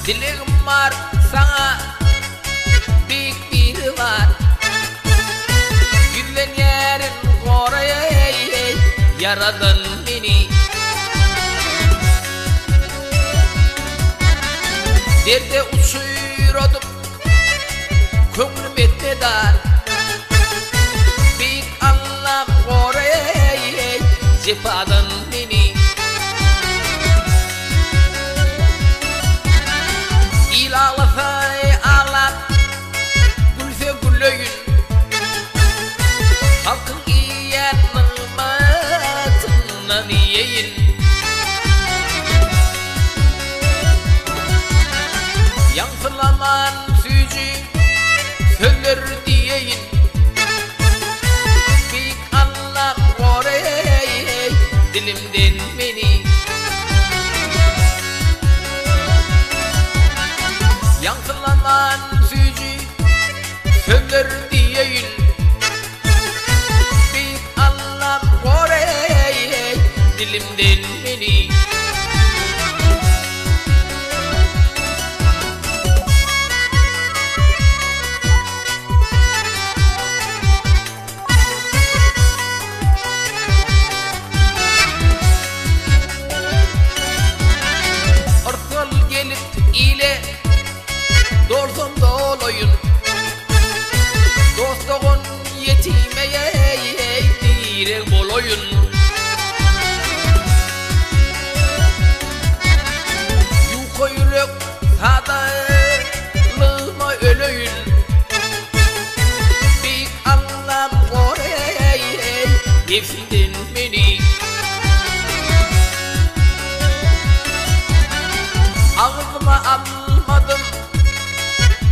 Dileğim var sana, büyük biri var. Gülen yerin koruyay, yaradan beni. Derde uçuyordum, köngülüm etme dar. Büyük Allah'ım koruyay, cepadan beni. İlahlıfay ağlar, gülfe gülöyün. Halkın iyen nımatından yiyin. Yankılaman sücü söyler diyeyin. Büyük Allah'ım koruyay, dilimden beni. Yankılaman sücü söyler diyeyin. Büyük Allah'ım koruyay, dilimden beni. Ortal gelip ile doldum doloyun. Dostluğun yetimeye direk boloyun. Yuko yürek sadalığıma ölüyün. Büyük Allah'ım koruyay, nefsinden beni. Ağzıma almadım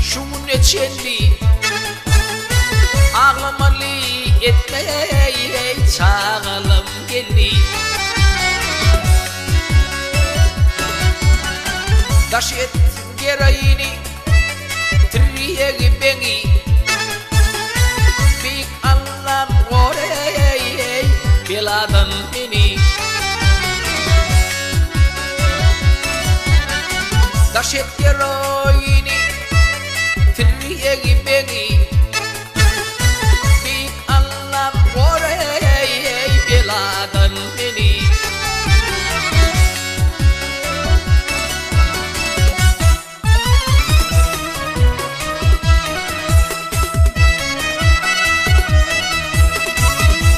şu neçenli, ağlamalı etmeye çağalım geldi. Taş et gereğini triye beni. Büyük Allah'ım koruyay, beladan beni. Taş et gereğini triye beni. Büyük Allah'ım koruyay, beladan beni.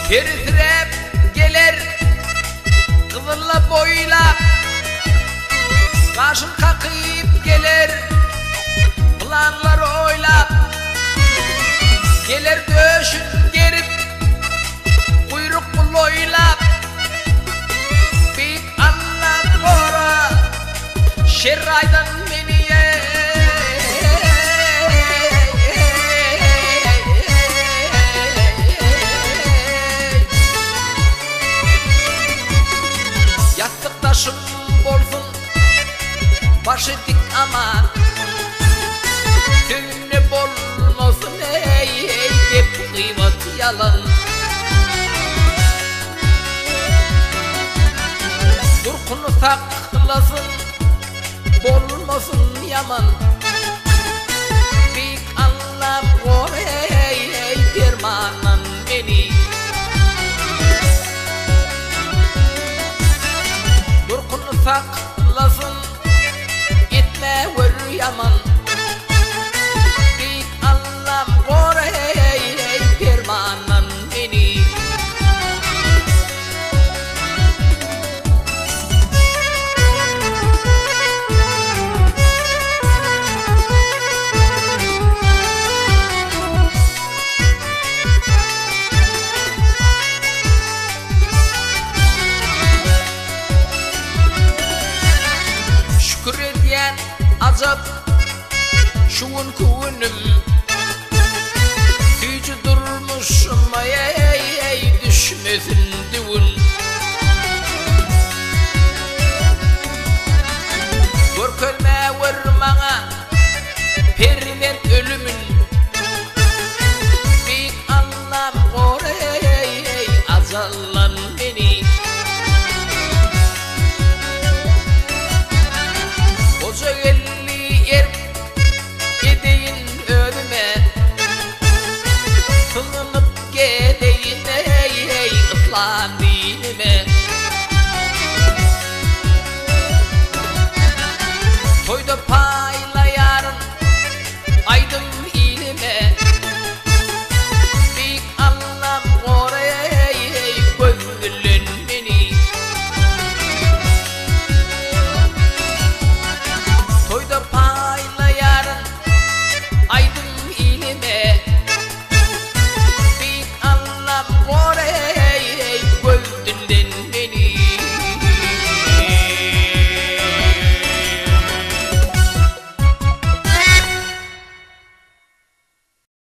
Tertirep gelir kıvırla boyla, karşım kakıyıp gelir planlar oylap. Gelir döşün gerip kuyruk buloylap. Büyük Allah'ım koru şerraydan beni. Yastık taşım bolsun, başı dik aman. Gönlü bolmasın hep kıymet yalan. Durkunu saklasın, bolmasın yaman. Büyük Allah'ım koruyay, dermanan beni. Durkunu saklasın, etme vur yaman. Büyük Allah'ım koruyay, dermanan beni. Şükrediyen azap şuun kuğunum. Gücü durmuşum ay düşmesin düğün.